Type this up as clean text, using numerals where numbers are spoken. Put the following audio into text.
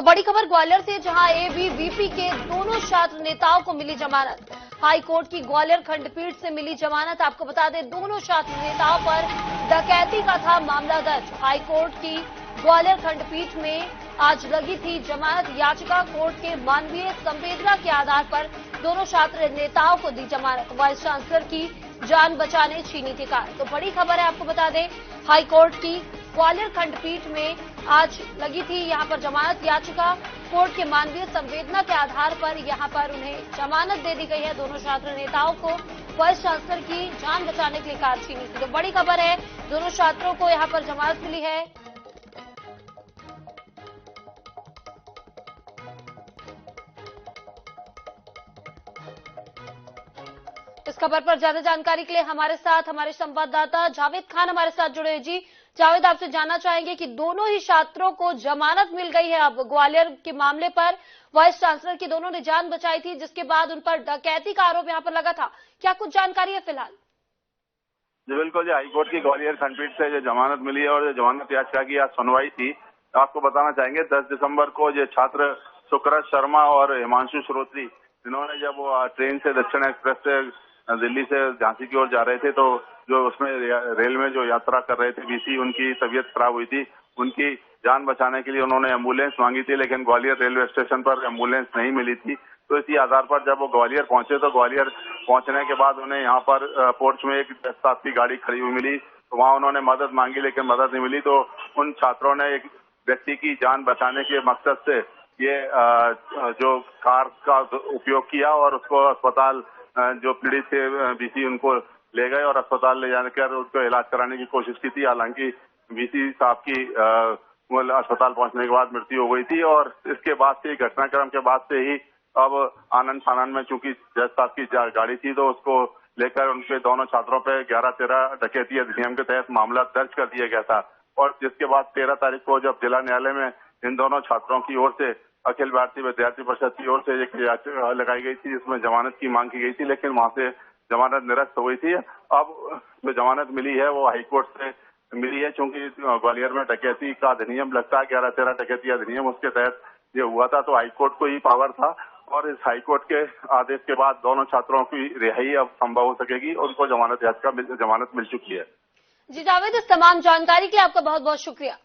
तो बड़ी खबर ग्वालियर से, जहां एबीवीपी के दोनों छात्र नेताओं को मिली जमानत। हाई कोर्ट की ग्वालियर खंडपीठ से मिली जमानत। आपको बता दें, दोनों छात्र नेताओं पर डकैती का था मामला दर्ज। हाई कोर्ट की ग्वालियर खंडपीठ में आज लगी थी जमानत याचिका। कोर्ट के मानवीय संवेदना के आधार पर दोनों छात्र नेताओं को दी जमानत। वाइस चांसलर की जान बचाने छीनी थी कार। तो बड़ी खबर है, आपको बता दें, हाई कोर्ट की ग्वालियर खंडपीठ में आज लगी थी यहां पर जमानत याचिका। कोर्ट के मानवीय संवेदना के आधार पर यहां पर उन्हें जमानत दे दी गई है। दोनों छात्र नेताओं को वाइस चांसलर की जान बचाने के लिए कार छीनी थी। तो बड़ी खबर है, दोनों छात्रों को यहां पर जमानत मिली है। इस खबर पर ज्यादा जानकारी के लिए हमारे साथ हमारे संवाददाता जावेद खान हमारे साथ जुड़े हैं। जी जावेद, आपसे जानना चाहेंगे कि दोनों ही छात्रों को जमानत मिल गई है। अब ग्वालियर के मामले पर वाइस चांसलर की दोनों ने जान बचाई थी, जिसके बाद उन पर डकैती का आरोप यहां पर लगा था। क्या कुछ जानकारी है फिलहाल? जी बिल्कुल, जो हाईकोर्ट की ग्वालियर खंडपीठ से जो जमानत मिली है और जो जमानत याचिका की आज सुनवाई थी, आपको बताना चाहेंगे 10 दिसंबर को जो छात्र सुकरत शर्मा और हिमांशु श्रोत्री, इन्होंने जब वो ट्रेन से दक्षिण एक्सप्रेस से दिल्ली से झांसी की ओर जा रहे थे, तो जो उसमें रेल में जो यात्रा कर रहे थे बीसी, उनकी तबीयत खराब हुई थी। उनकी जान बचाने के लिए उन्होंने एम्बुलेंस मांगी थी, लेकिन ग्वालियर रेलवे स्टेशन पर एम्बुलेंस नहीं मिली थी। तो इसी आधार पर जब वो ग्वालियर पहुंचे, तो ग्वालियर पहुंचने के बाद उन्हें यहाँ पर पोर्च में एक 10-7 की गाड़ी खड़ी हुई मिली। तो वहां उन्होंने मदद मांगी, लेकिन मदद नहीं मिली। तो उन छात्रों ने एक व्यक्ति की जान बचाने के मकसद से ये जो कार का उपयोग किया और उसको अस्पताल, जो पीड़ित थे बीसी, उनको ले गए और अस्पताल ले जाकर उसको इलाज कराने की कोशिश की थी। हालांकि बीसी साहब की अस्पताल पहुंचने के बाद मृत्यु हो गई थी। और इसके बाद से, घटनाक्रम के बाद से ही अब आनंद फानन में चूंकि जज साहब की गाड़ी थी, तो उसको लेकर उनके दोनों छात्रों पे 11-13 डकैती अधिनियम के तहत मामला दर्ज कर दिया गया था। और जिसके बाद 13 तारीख को जब जिला न्यायालय में इन दोनों छात्रों की ओर से अखिल भारतीय विद्यार्थी परिषद की ओर से एक याचिका लगाई गई थी, जिसमें जमानत की मांग की गई थी, लेकिन वहां से जमानत निरस्त हो गई थी। अब जो जमानत मिली है वो हाईकोर्ट से मिली है, चूंकि ग्वालियर में डकैती का अधिनियम लगता है, 11-13 डकैती अधिनियम, उसके तहत ये हुआ था। तो हाईकोर्ट को ही पावर था और इस हाईकोर्ट के आदेश के बाद दोनों छात्रों की रिहाई अब संभव हो सकेगी। उनको जमानत मिल चुकी है। जी जावेद, इस तमाम जानकारी के लिए आपका बहुत बहुत शुक्रिया।